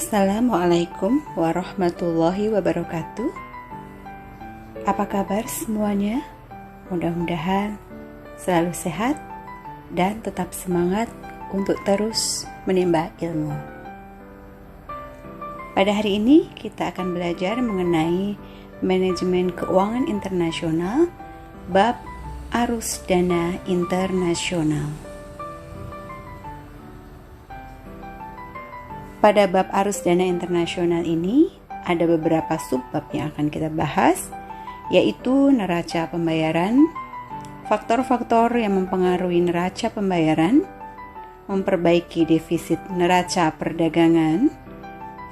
Assalamualaikum warahmatullahi wabarakatuh. Apa kabar semuanya? Mudah-mudahan selalu sehat dan tetap semangat untuk terus menimba ilmu. Pada hari ini kita akan belajar mengenai manajemen keuangan internasional, bab arus dana internasional. Pada bab arus dana internasional ini, ada beberapa subbab yang akan kita bahas, yaitu neraca pembayaran, faktor-faktor yang mempengaruhi neraca pembayaran, memperbaiki defisit neraca perdagangan,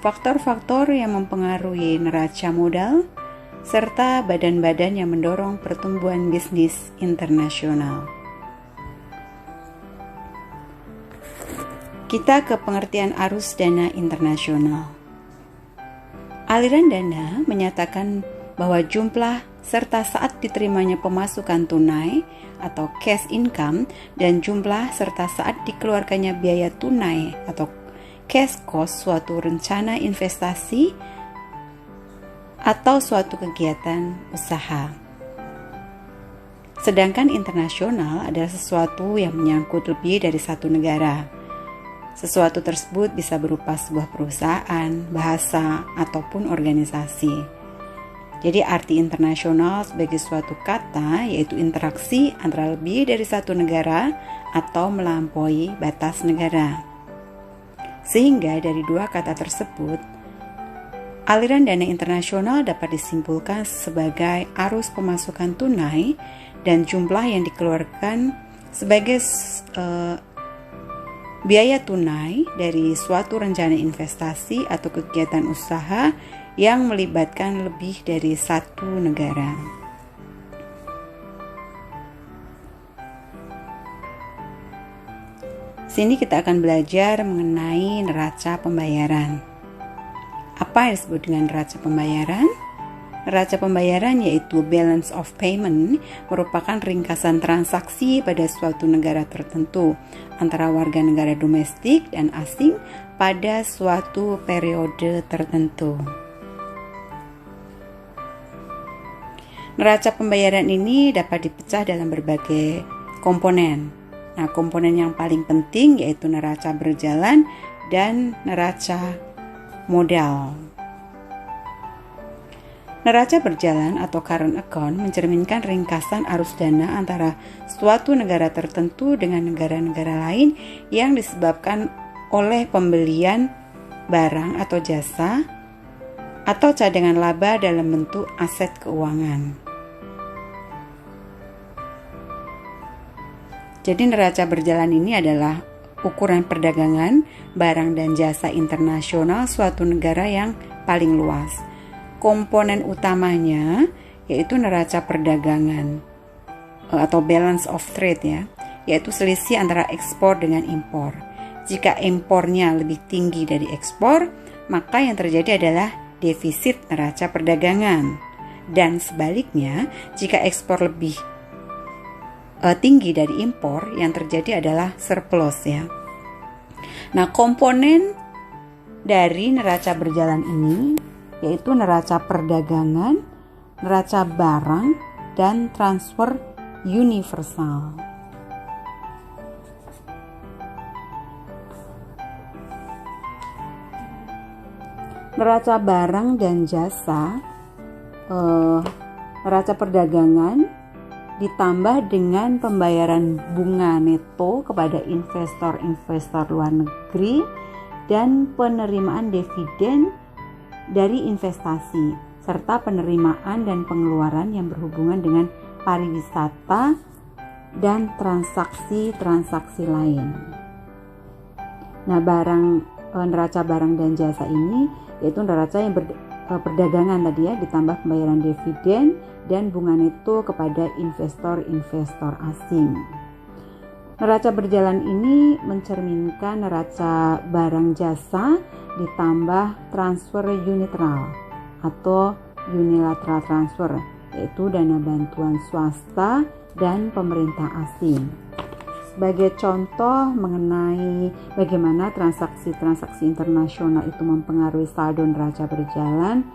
faktor-faktor yang mempengaruhi neraca modal, serta badan-badan yang mendorong pertumbuhan bisnis internasional. Kita ke pengertian arus dana internasional. Aliran dana menyatakan bahwa jumlah serta saat diterimanya pemasukan tunai atau cash income dan jumlah serta saat dikeluarkannya biaya tunai atau cash cost suatu rencana investasi atau suatu kegiatan usaha. Sedangkan internasional adalah sesuatu yang menyangkut lebih dari satu negara. Sesuatu tersebut bisa berupa sebuah perusahaan, bahasa, ataupun organisasi. Jadi arti internasional sebagai suatu kata yaitu interaksi antara lebih dari satu negara atau melampaui batas negara. Sehingga dari dua kata tersebut, aliran dana internasional dapat disimpulkan sebagai arus pemasukan tunai dan jumlah yang dikeluarkan sebagai biaya tunai dari suatu rencana investasi atau kegiatan usaha yang melibatkan lebih dari satu negara. Sini kita akan belajar mengenai neraca pembayaran. Apa yang disebut dengan neraca pembayaran? Neraca pembayaran yaitu balance of payment merupakan ringkasan transaksi pada suatu negara tertentu antara warga negara domestik dan asing pada suatu periode tertentu. Neraca pembayaran ini dapat dipecah dalam berbagai komponen. Nah, komponen yang paling penting yaitu neraca berjalan dan neraca modal. Neraca berjalan atau current account mencerminkan ringkasan arus dana antara suatu negara tertentu dengan negara-negara lain yang disebabkan oleh pembelian barang atau jasa atau cadangan laba dalam bentuk aset keuangan. Jadi neraca berjalan ini adalah ukuran perdagangan barang dan jasa internasional suatu negara yang paling luas. Komponen utamanya yaitu neraca perdagangan atau balance of trade yaitu selisih antara ekspor dengan impor. Jika impornya lebih tinggi dari ekspor, maka yang terjadi adalah defisit neraca perdagangan. Dan sebaliknya, jika ekspor lebih tinggi dari impor, yang terjadi adalah surplus Nah, komponen dari neraca berjalan ini yaitu neraca perdagangan, neraca barang, dan transfer universal. Neraca barang dan jasa, neraca perdagangan ditambah dengan pembayaran bunga neto kepada investor-investor luar negeri dan penerimaan dividen dari investasi, serta penerimaan dan pengeluaran yang berhubungan dengan pariwisata dan transaksi-transaksi lain. Nah, neraca barang dan jasa ini yaitu neraca yang perdagangan tadi ditambah pembayaran dividen dan bunga neto kepada investor-investor asing. Neraca berjalan ini mencerminkan neraca barang jasa ditambah transfer unilateral atau unilateral transfer, yaitu dana bantuan swasta dan pemerintah asing. sebagai contoh mengenai bagaimana transaksi-transaksi internasional itu mempengaruhi saldo neraca berjalan,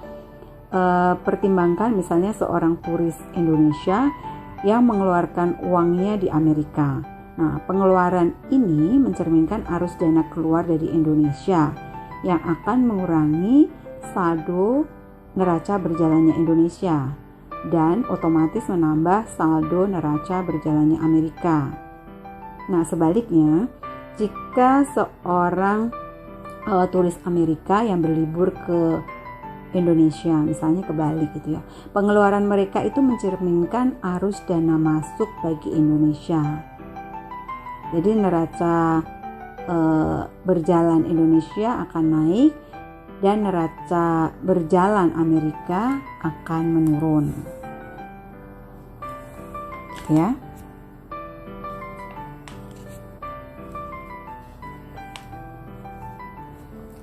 pertimbangkan misalnya seorang turis Indonesia yang mengeluarkan uangnya di Amerika. Nah, pengeluaran ini mencerminkan arus dana keluar dari Indonesia yang akan mengurangi saldo neraca berjalannya Indonesia dan otomatis menambah saldo neraca berjalannya Amerika. Nah, sebaliknya, jika seorang turis Amerika yang berlibur ke Indonesia, misalnya ke Bali gitu ya, pengeluaran mereka itu mencerminkan arus dana masuk bagi Indonesia. Jadi neraca berjalan Indonesia akan naik dan neraca berjalan Amerika akan menurun. Ya.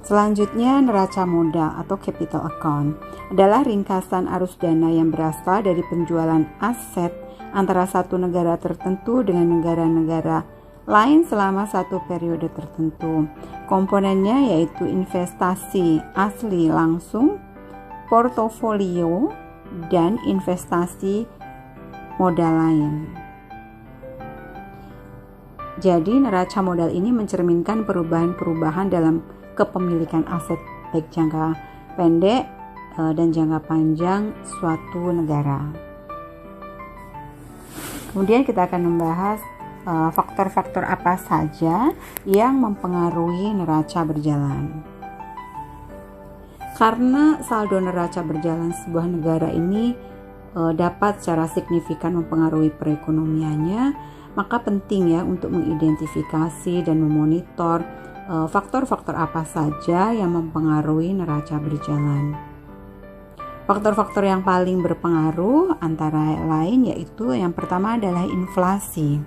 Selanjutnya, neraca modal atau capital account adalah ringkasan arus dana yang berasal dari penjualan aset antara satu negara tertentu dengan negara-negara lain selama satu periode tertentu. Komponennya yaitu investasi asli langsung, portofolio, dan investasi modal lain. Jadi neraca modal ini mencerminkan perubahan-perubahan dalam kepemilikan aset baik jangka pendek dan jangka panjang suatu negara. Kemudian kita akan membahas faktor-faktor apa saja yang mempengaruhi neraca berjalan. Karena saldo neraca berjalan sebuah negara ini dapat secara signifikan mempengaruhi perekonomiannya, maka penting ya untuk mengidentifikasi dan memonitor faktor-faktor apa saja yang mempengaruhi neraca berjalan. Faktor-faktor yang paling berpengaruh antara lain yaitu yang pertama adalah inflasi.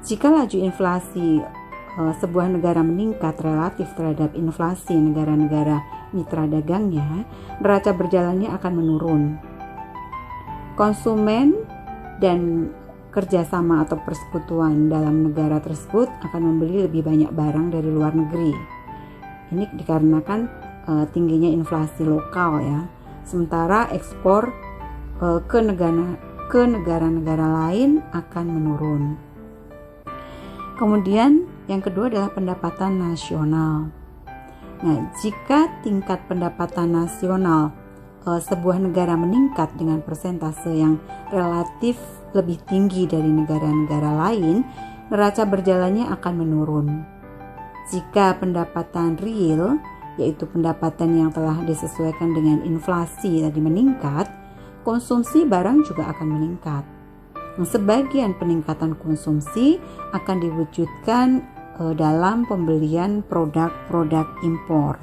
Jika laju inflasi sebuah negara meningkat relatif terhadap inflasi negara-negara mitra dagangnya, neraca berjalannya akan menurun. Konsumen dan kerjasama atau persekutuan dalam negara tersebut akan membeli lebih banyak barang dari luar negeri. Ini dikarenakan tingginya inflasi lokal ya. Sementara ekspor ke negara-negara lain akan menurun. Kemudian yang kedua adalah pendapatan nasional. Nah, jika tingkat pendapatan nasional sebuah negara meningkat dengan persentase yang relatif lebih tinggi dari negara-negara lain, neraca berjalannya akan menurun. Jika pendapatan real, yaitu pendapatan yang telah disesuaikan dengan inflasi tadi meningkat, konsumsi barang juga akan meningkat. Sebagian peningkatan konsumsi akan diwujudkan dalam pembelian produk-produk impor.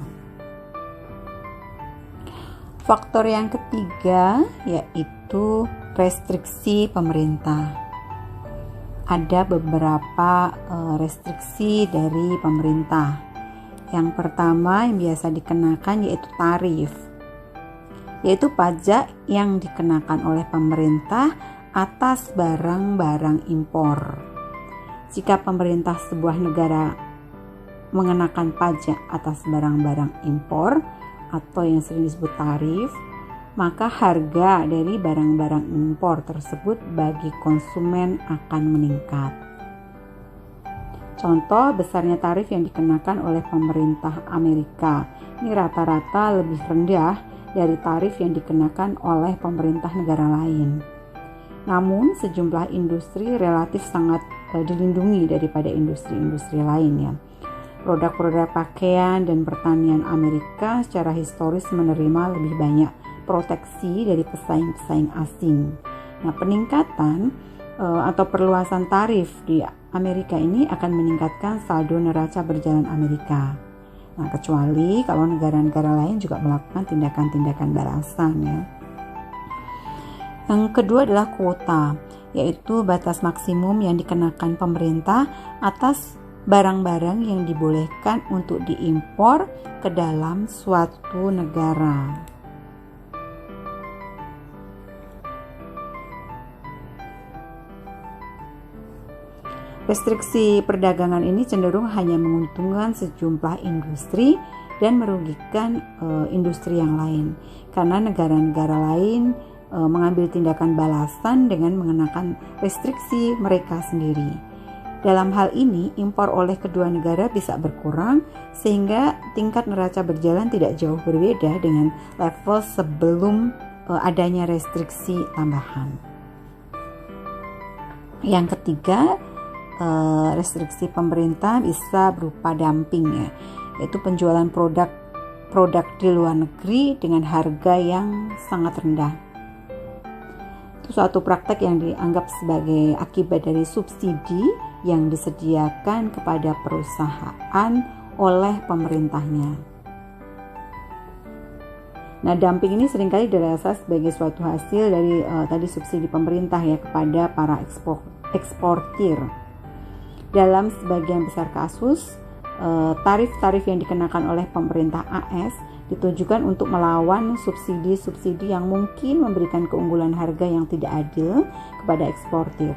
Faktor yang ketiga yaitu restriksi pemerintah. Ada beberapa restriksi dari pemerintah. Yang pertama yang biasa dikenakan yaitu tarif, yaitu pajak yang dikenakan oleh pemerintah atas barang-barang impor. Jika pemerintah sebuah negara mengenakan pajak atas barang-barang impor atau yang sering disebut tarif, maka harga dari barang-barang impor tersebut bagi konsumen akan meningkat. Contoh besarnya tarif yang dikenakan oleh pemerintah Amerika. Ini rata-rata lebih rendah dari tarif yang dikenakan oleh pemerintah negara lain. Namun sejumlah industri relatif sangat dilindungi daripada industri-industri lainnya. Produk-produk pakaian dan pertanian Amerika secara historis menerima lebih banyak proteksi dari pesaing-pesaing asing. Nah, peningkatan atau perluasan tarif di Amerika ini akan meningkatkan saldo neraca berjalan Amerika. Nah, kecuali kalau negara-negara lain juga melakukan tindakan-tindakan balasan ya. Yang kedua adalah kuota, yaitu batas maksimum yang dikenakan pemerintah atas barang-barang yang dibolehkan untuk diimpor ke dalam suatu negara. Restriksi perdagangan ini cenderung hanya menguntungkan sejumlah industri dan merugikan industri yang lain, karena negara-negara lain mengambil tindakan balasan dengan mengenakan restriksi mereka sendiri. Dalam hal ini, impor oleh kedua negara bisa berkurang sehingga tingkat neraca berjalan tidak jauh berbeda dengan level sebelum adanya restriksi tambahan. Yang ketiga, restriksi pemerintah bisa berupa dumping ya, yaitu penjualan produk di luar negeri dengan harga yang sangat rendah. Itu suatu praktek yang dianggap sebagai akibat dari subsidi yang disediakan kepada perusahaan oleh pemerintahnya. Nah, dumping ini seringkali dirasa sebagai suatu hasil dari tadi subsidi pemerintah ya kepada para eksportir. Dalam sebagian besar kasus, tarif-tarif yang dikenakan oleh pemerintah AS ditujukan untuk melawan subsidi-subsidi yang mungkin memberikan keunggulan harga yang tidak adil kepada eksportir.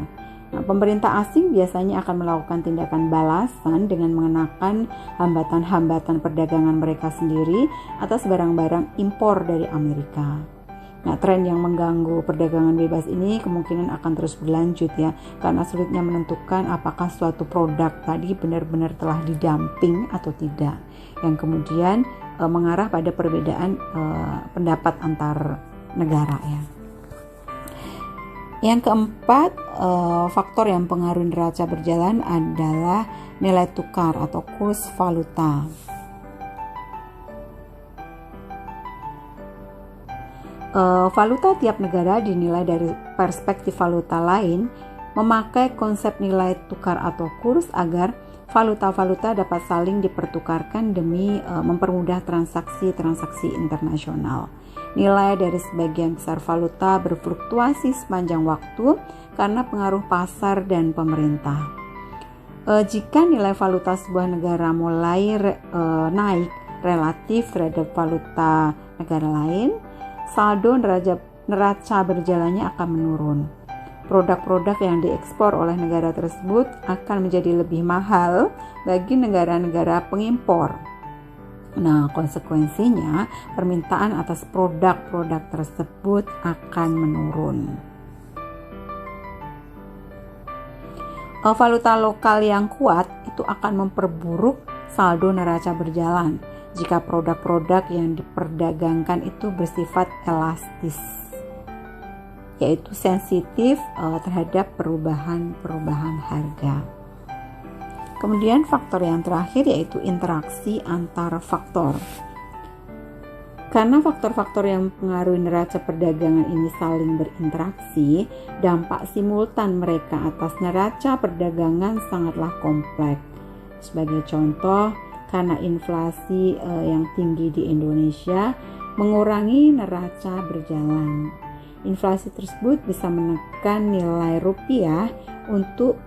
Nah, pemerintah asing biasanya akan melakukan tindakan balasan dengan mengenakan hambatan-hambatan perdagangan mereka sendiri atas barang-barang impor dari Amerika. Nah, tren yang mengganggu perdagangan bebas ini kemungkinan akan terus berlanjut ya, karena sulitnya menentukan apakah suatu produk tadi benar-benar telah didumping atau tidak, yang kemudian mengarah pada perbedaan pendapat antar negara ya. Yang keempat, faktor yang mempengaruhi neraca berjalan adalah nilai tukar atau kurs valuta. Valuta tiap negara dinilai dari perspektif valuta lain, memakai konsep nilai tukar atau kurs agar valuta-valuta dapat saling dipertukarkan demi mempermudah transaksi-transaksi internasional. Nilai dari sebagian besar valuta berfluktuasi sepanjang waktu karena pengaruh pasar dan pemerintah. Jika nilai valuta sebuah negara mulai naik relatif terhadap valuta negara lain, saldo neraca berjalannya akan menurun. Produk-produk yang diekspor oleh negara tersebut akan menjadi lebih mahal bagi negara-negara pengimpor. Nah, konsekuensinya permintaan atas produk-produk tersebut akan menurun. Valuta lokal yang kuat itu akan memperburuk saldo neraca berjalan jika produk-produk yang diperdagangkan itu bersifat elastis, yaitu sensitif terhadap perubahan harga. Kemudian faktor yang terakhir yaitu interaksi antar faktor. Karena faktor-faktor yang mempengaruhi neraca perdagangan ini saling berinteraksi, dampak simultan mereka atas neraca perdagangan sangatlah kompleks. Sebagai contoh, karena inflasi yang tinggi di Indonesia mengurangi neraca berjalan. Inflasi tersebut bisa menekan nilai rupiah untuk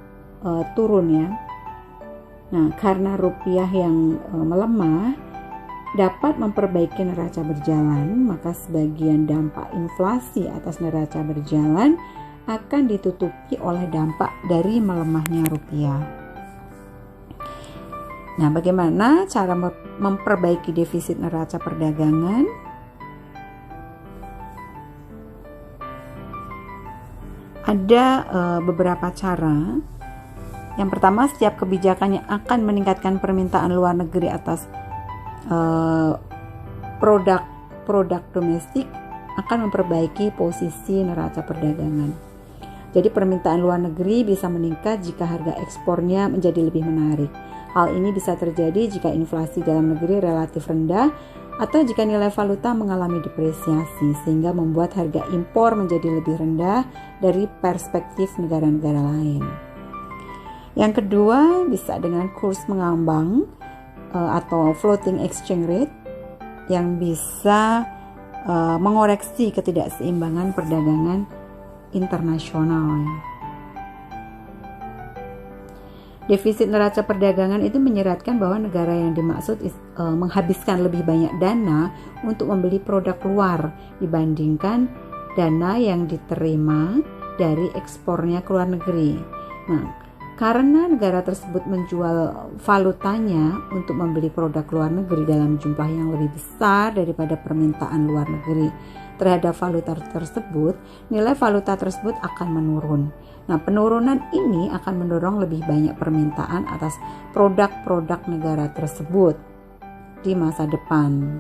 turun ya. Nah, karena rupiah yang melemah dapat memperbaiki neraca berjalan, maka sebagian dampak inflasi atas neraca berjalan akan ditutupi oleh dampak dari melemahnya rupiah. Nah, bagaimana cara memperbaiki defisit neraca perdagangan? Ada beberapa cara. Yang pertama, setiap kebijakan yang akan meningkatkan permintaan luar negeri atas produk domestik akan memperbaiki posisi neraca perdagangan. Jadi permintaan luar negeri bisa meningkat jika harga ekspornya menjadi lebih menarik. Hal ini bisa terjadi jika inflasi dalam negeri relatif rendah atau jika nilai valuta mengalami depresiasi, sehingga membuat harga impor menjadi lebih rendah dari perspektif negara-negara lain. Yang kedua, bisa dengan kurs mengambang atau floating exchange rate yang bisa mengoreksi ketidakseimbangan perdagangan internasional. Defisit neraca perdagangan itu menyeratkan bahwa negara yang dimaksud menghabiskan lebih banyak dana untuk membeli produk luar dibandingkan dana yang diterima dari ekspornya ke luar negeri. Nah, Karena negara tersebut menjual valutanya untuk membeli produk luar negeri dalam jumlah yang lebih besar daripada permintaan luar negeri terhadap valuta tersebut, nilai valuta tersebut akan menurun. Nah, penurunan ini akan mendorong lebih banyak permintaan atas produk-produk negara tersebut di masa depan.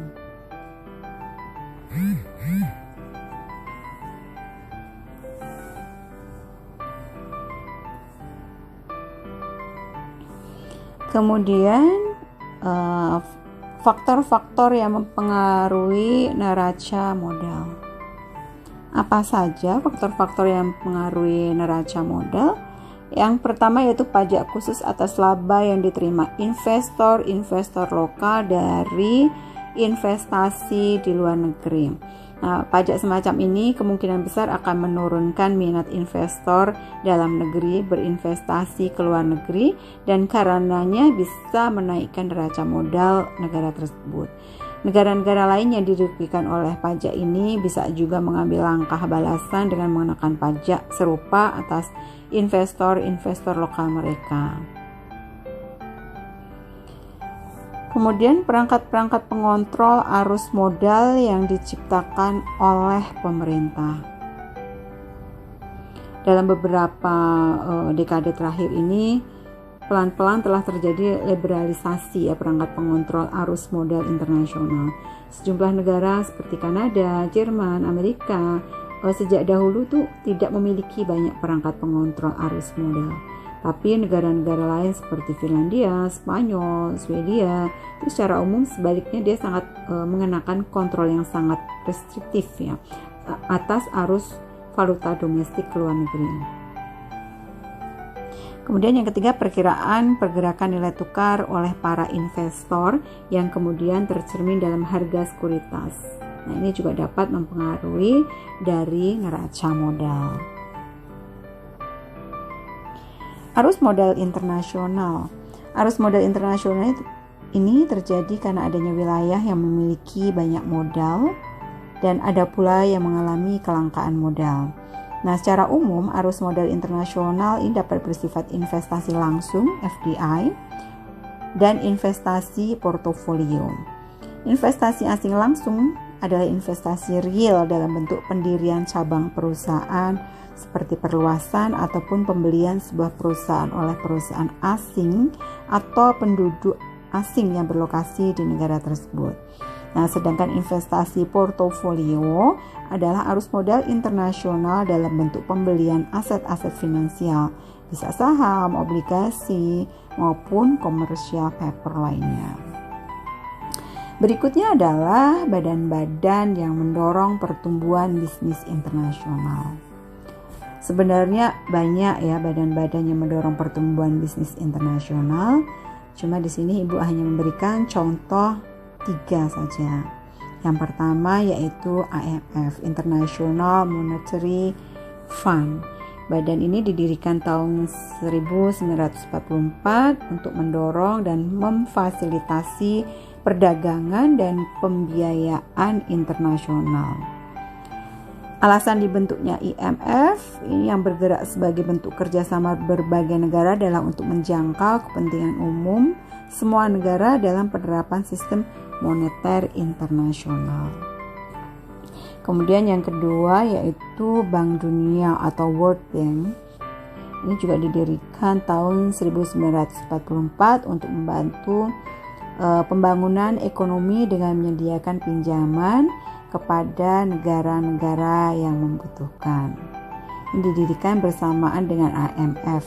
Kemudian faktor-faktor yang mempengaruhi neraca modal. Apa saja faktor-faktor yang mempengaruhi neraca modal? Yang pertama yaitu pajak khusus atas laba yang diterima investor lokal dari investasi di luar negeri. Nah, pajak semacam ini kemungkinan besar akan menurunkan minat investor dalam negeri berinvestasi ke luar negeri dan karenanya bisa menaikkan neraca modal negara tersebut. Negara-negara lain yang dirugikan oleh pajak ini bisa juga mengambil langkah balasan dengan mengenakan pajak serupa atas investor lokal mereka. Kemudian perangkat-perangkat pengontrol arus modal yang diciptakan oleh pemerintah. Dalam beberapa dekade terakhir ini, pelan-pelan telah terjadi liberalisasi perangkat pengontrol arus modal internasional. Sejumlah negara seperti Kanada, Jerman, Amerika sejak dahulu tuh tidak memiliki banyak perangkat pengontrol arus modal. Tapi negara-negara lain seperti Finlandia, Spanyol, Swedia, itu secara umum sebaliknya dia sangat mengenakan kontrol yang sangat restriktif ya atas arus valuta domestik ke luar negeri. Kemudian yang ketiga, perkiraan pergerakan nilai tukar oleh para investor yang kemudian tercermin dalam harga sekuritas. Nah, ini juga dapat mempengaruhi dari neraca modal. Arus modal internasional. Arus modal internasional ini terjadi karena adanya wilayah yang memiliki banyak modal dan ada pula yang mengalami kelangkaan modal. Nah, secara umum arus modal internasional ini dapat bersifat investasi langsung (FDI) dan investasi portofolio. Investasi asing langsung adalah investasi real dalam bentuk pendirian cabang perusahaan seperti perluasan ataupun pembelian sebuah perusahaan oleh perusahaan asing atau penduduk asing yang berlokasi di negara tersebut. Nah, sedangkan investasi portofolio adalah arus modal internasional dalam bentuk pembelian aset-aset finansial, bisa saham, obligasi, maupun commercial paper lainnya. Berikutnya adalah badan-badan yang mendorong pertumbuhan bisnis internasional. Sebenarnya banyak ya badan-badan yang mendorong pertumbuhan bisnis internasional. Cuma di sini Ibu hanya memberikan contoh 3 saja. Yang pertama yaitu IMF, International Monetary Fund. Badan ini didirikan tahun 1944 untuk mendorong dan memfasilitasi perdagangan dan pembiayaan internasional. Alasan dibentuknya IMF ini yang bergerak sebagai bentuk kerjasama berbagai negara adalah untuk menjangkau kepentingan umum semua negara dalam penerapan sistem moneter internasional. Kemudian yang kedua yaitu Bank Dunia atau World Bank. Ini juga didirikan tahun 1944 untuk membantu pembangunan ekonomi dengan menyediakan pinjaman kepada negara-negara yang membutuhkan. Ini didirikan bersamaan dengan IMF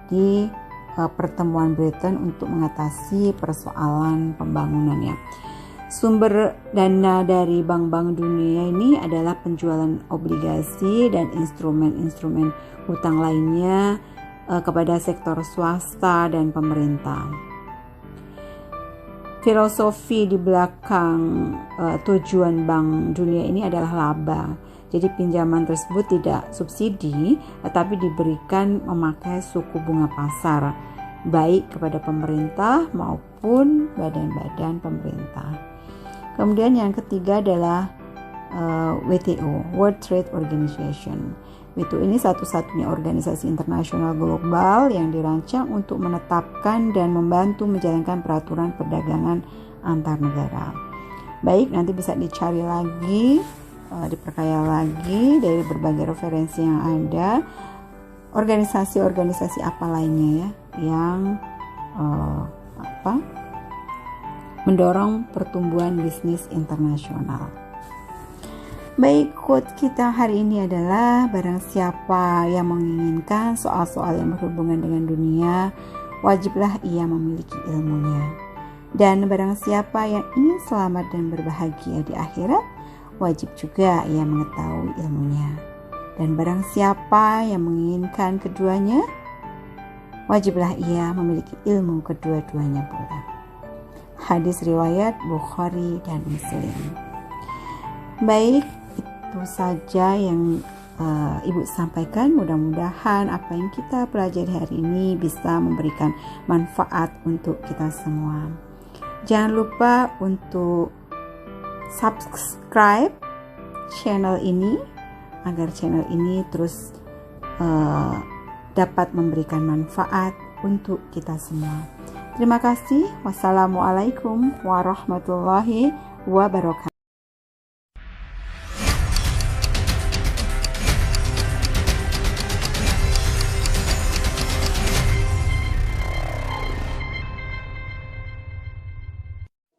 di pertemuan Bretton untuk mengatasi persoalan pembangunannya. Sumber dana dari bank-bank dunia ini adalah penjualan obligasi dan instrumen-instrumen hutang lainnya kepada sektor swasta dan pemerintah. Filosofi di belakang tujuan Bank Dunia ini adalah laba. Jadi pinjaman tersebut tidak subsidi, tetapi diberikan memakai suku bunga pasar, baik kepada pemerintah maupun badan-badan pemerintah. Kemudian yang ketiga adalah WTO, World Trade Organization. WTO ini satu-satunya organisasi internasional global yang dirancang untuk menetapkan dan membantu menjalankan peraturan perdagangan antar negara. Baik, nanti bisa dicari lagi, diperkaya lagi dari berbagai referensi yang ada. Organisasi-organisasi apa lainnya ya yang mendorong pertumbuhan bisnis internasional. Baik, quote kita hari ini adalah barang siapa yang menginginkan soal-soal yang berhubungan dengan dunia, wajiblah ia memiliki ilmunya. Dan barang siapa yang ingin selamat dan berbahagia di akhirat, wajib juga ia mengetahui ilmunya. Dan barang siapa yang menginginkan keduanya, wajiblah ia memiliki ilmu kedua-duanya pula. Hadis riwayat Bukhari dan Muslim. Baik, itu saja yang Ibu sampaikan. Mudah-mudahan apa yang kita pelajari hari ini bisa memberikan manfaat untuk kita semua. Jangan lupa untuk subscribe channel ini agar channel ini terus dapat memberikan manfaat untuk kita semua. Terima kasih. Wassalamualaikum warahmatullahi wabarakatuh.